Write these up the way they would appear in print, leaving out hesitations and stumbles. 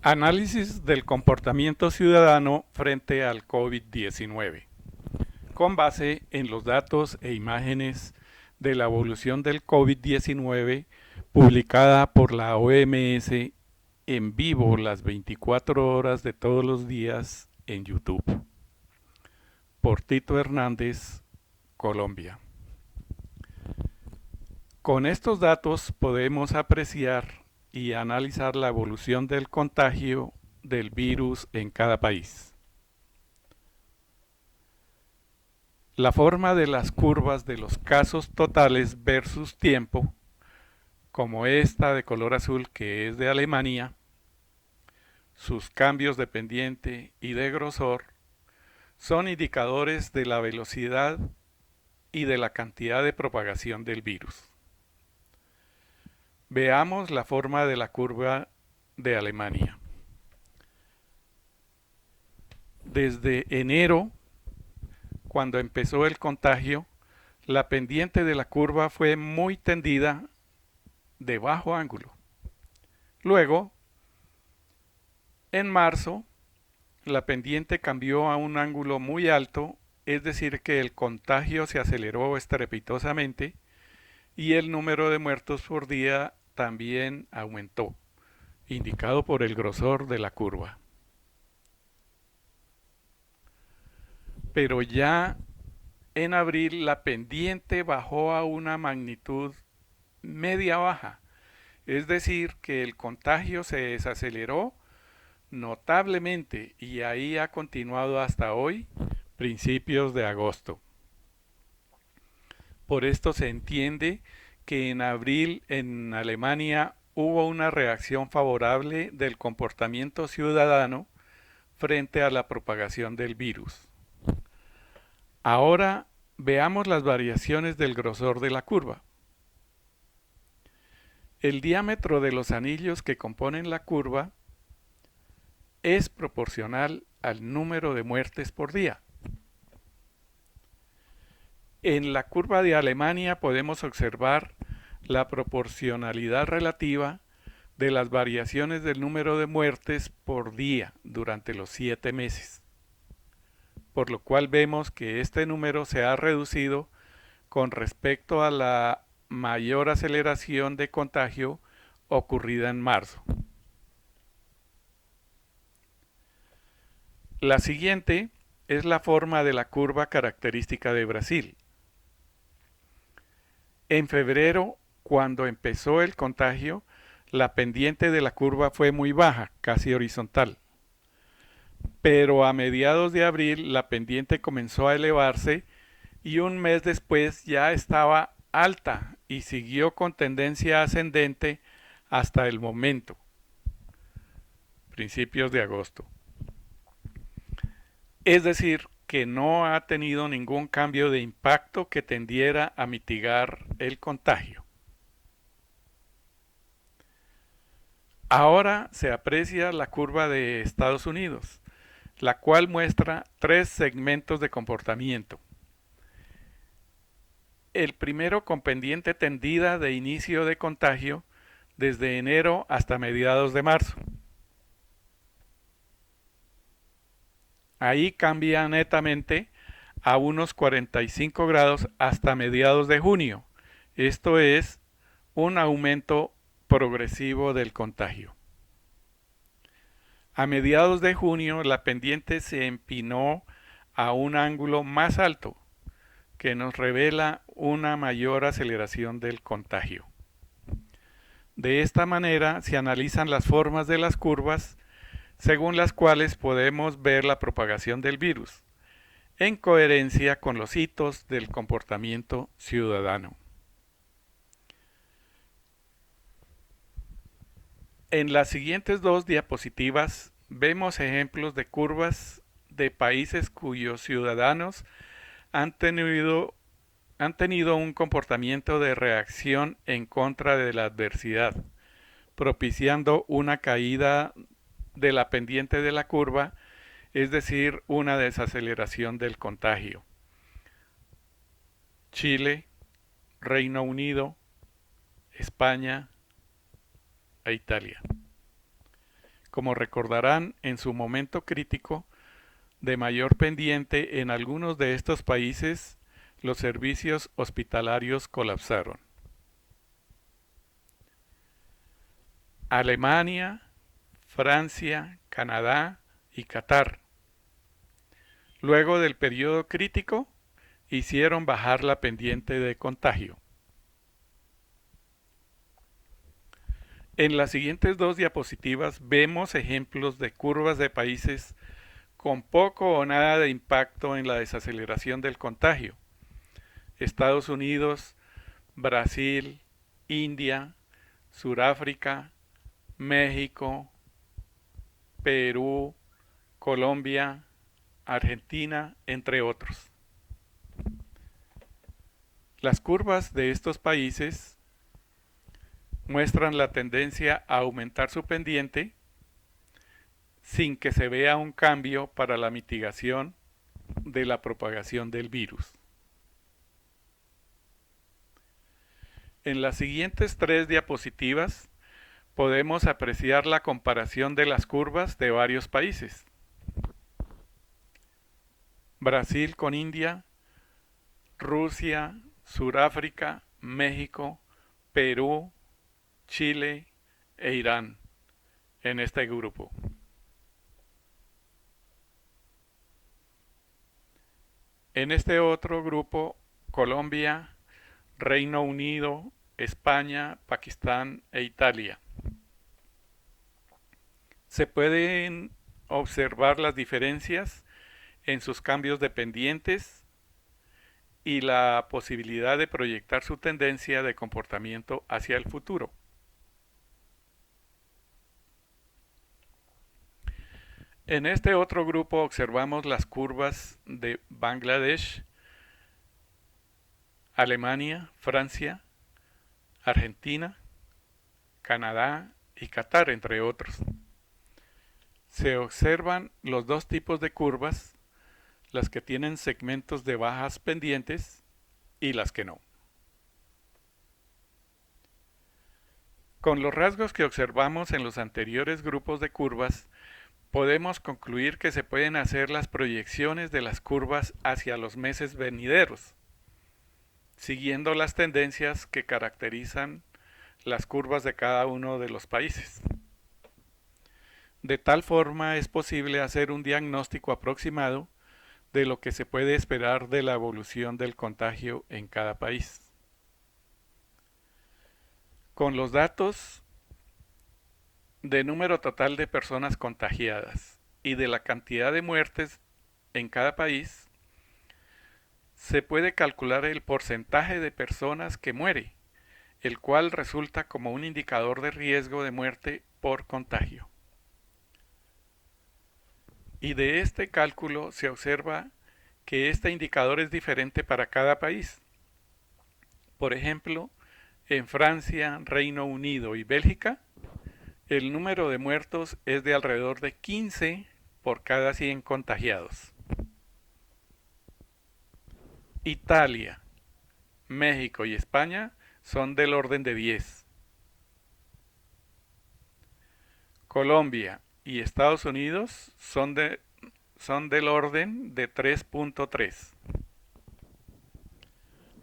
Análisis del comportamiento ciudadano frente al COVID-19, con base en los datos e imágenes de la evolución del COVID-19 publicada por la OMS en vivo las 24 horas de todos los días en YouTube. Por Tito Hernández, Colombia. Con estos datos podemos apreciar y analizar la evolución del contagio del virus en cada país. La forma de las curvas de los casos totales versus tiempo, como esta de color azul que es de Alemania, sus cambios de pendiente y de grosor, son indicadores de la velocidad y de la cantidad de propagación del virus. Veamos la forma de la curva de Alemania. Desde enero, cuando empezó el contagio, la pendiente de la curva fue muy tendida de bajo ángulo. Luego, en marzo, la pendiente cambió a un ángulo muy alto, es decir, que el contagio se aceleró estrepitosamente y el número de muertos por día también aumentó, indicado por el grosor de la curva. Pero ya en abril la pendiente bajó a una magnitud media baja, es decir, que el contagio se desaceleró notablemente y ahí ha continuado hasta hoy, principios de agosto. Por esto se entiende que en abril en Alemania hubo una reacción favorable del comportamiento ciudadano frente a la propagación del virus. Ahora veamos las variaciones del grosor de la curva. El diámetro de los anillos que componen la curva es proporcional al número de muertes por día. En la curva de Alemania podemos observar la proporcionalidad relativa de las variaciones del número de muertes por día durante los 7 meses, por lo cual vemos que este número se ha reducido con respecto a la mayor aceleración de contagio ocurrida en marzo. La siguiente es la forma de la curva característica de Brasil. En febrero, cuando empezó el contagio, la pendiente de la curva fue muy baja, casi horizontal. Pero a mediados de abril la pendiente comenzó a elevarse y un mes después ya estaba alta y siguió con tendencia ascendente hasta el momento, principios de agosto. Es decir, que no ha tenido ningún cambio de impacto que tendiera a mitigar el contagio. Ahora se aprecia la curva de Estados Unidos, la cual muestra 3 segmentos de comportamiento. El primero con pendiente tendida de inicio de contagio desde enero hasta mediados de marzo. Ahí cambia netamente a unos 45 grados hasta mediados de junio. Esto es un aumento progresivo del contagio. A mediados de junio la pendiente se empinó a un ángulo más alto, que nos revela una mayor aceleración del contagio. De esta manera se analizan las formas de las curvas según las cuales podemos ver la propagación del virus, en coherencia con los hitos del comportamiento ciudadano. En las siguientes 2 diapositivas vemos ejemplos de curvas de países cuyos ciudadanos han tenido un comportamiento de reacción en contra de la adversidad, propiciando una caída de la pendiente de la curva, es decir, una desaceleración del contagio. Chile, Reino Unido, España e Italia. como recordarán, en su momento crítico de mayor pendiente en algunos de estos países, los servicios hospitalarios colapsaron. Alemania, Francia, Canadá y Qatar. Luego del periodo crítico, hicieron bajar la pendiente de contagio. En las siguientes dos diapositivas vemos ejemplos de curvas de países con poco o nada de impacto en la desaceleración del contagio. Estados Unidos, Brasil, India, Suráfrica, México, Perú, Colombia, Argentina, entre otros. Las curvas de estos países muestran la tendencia a aumentar su pendiente sin que se vea un cambio para la mitigación de la propagación del virus. En las siguientes tres diapositivas podemos apreciar la comparación de las curvas de varios países. Brasil con India, Rusia, Suráfrica, México, Perú, Chile e Irán en este grupo. En este otro grupo, Colombia, Reino Unido, España, Pakistán e Italia. Se pueden observar las diferencias en sus cambios dependientes y la posibilidad de proyectar su tendencia de comportamiento hacia el futuro. En este otro grupo observamos las curvas de Bangladesh, Alemania, Francia, Argentina, Canadá y Qatar, entre otros. Se observan los dos tipos de curvas, las que tienen segmentos de bajas pendientes y las que no. Con los rasgos que observamos en los anteriores grupos de curvas, podemos concluir que se pueden hacer las proyecciones de las curvas hacia los meses venideros, siguiendo las tendencias que caracterizan las curvas de cada uno de los países. De tal forma es posible hacer un diagnóstico aproximado de lo que se puede esperar de la evolución del contagio en cada país. Con los datos de número total de personas contagiadas y de la cantidad de muertes en cada país, se puede calcular el porcentaje de personas que muere, el cual resulta como un indicador de riesgo de muerte por contagio. Y de este cálculo se observa que este indicador es diferente para cada país. Por ejemplo, en Francia, Reino Unido y Bélgica, el número de muertos es de alrededor de 15 por cada 100 contagiados. Italia, México y España son del orden de 10. Colombia y Estados Unidos son del orden de 3.3.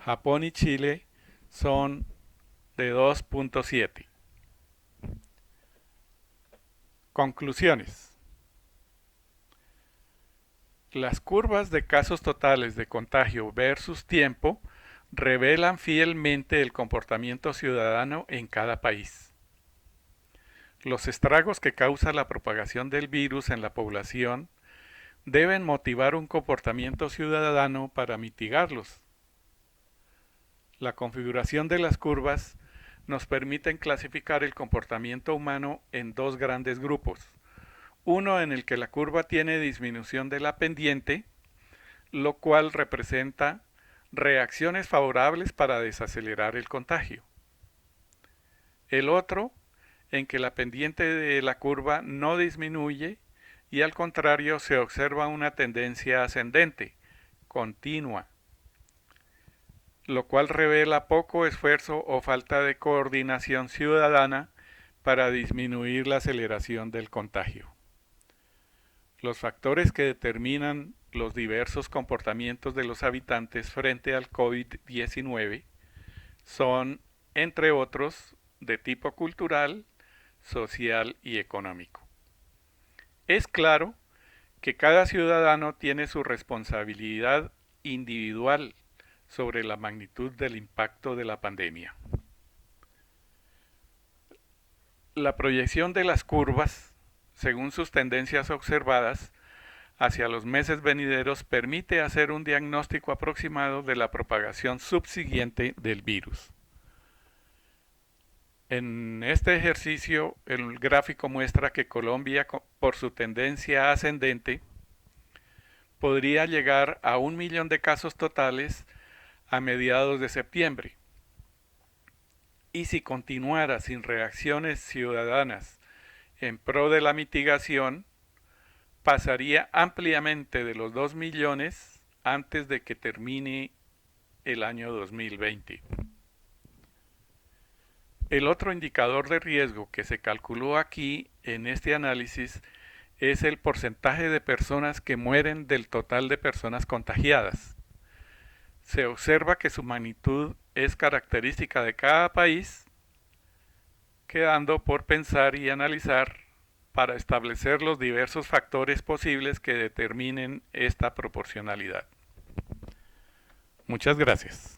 Japón y Chile son de 2.7. Conclusiones. Las curvas de casos totales de contagio versus tiempo revelan fielmente el comportamiento ciudadano en cada país. Los estragos que causa la propagación del virus en la población deben motivar un comportamiento ciudadano para mitigarlos. La configuración de las curvas nos permite clasificar el comportamiento humano en dos grandes grupos. Uno en el que la curva tiene disminución de la pendiente, lo cual representa reacciones favorables para desacelerar el contagio. El otro en que la pendiente de la curva no disminuye y al contrario se observa una tendencia ascendente, continua, lo cual revela poco esfuerzo o falta de coordinación ciudadana para disminuir la aceleración del contagio. Los factores que determinan los diversos comportamientos de los habitantes frente al COVID-19 son, entre otros, de tipo cultural, social y económico. Es claro que cada ciudadano tiene su responsabilidad individual sobre la magnitud del impacto de la pandemia. La proyección de las curvas, según sus tendencias observadas, hacia los meses venideros permite hacer un diagnóstico aproximado de la propagación subsiguiente del virus. En este ejercicio, el gráfico muestra que Colombia, por su tendencia ascendente, podría llegar a 1 millón de casos totales a mediados de septiembre. Y si continuara sin reacciones ciudadanas en pro de la mitigación, pasaría ampliamente de los 2 millones antes de que termine el año 2020. El otro indicador de riesgo que se calculó aquí en este análisis es el porcentaje de personas que mueren del total de personas contagiadas. Se observa que su magnitud es característica de cada país, quedando por pensar y analizar para establecer los diversos factores posibles que determinen esta proporcionalidad. Muchas gracias.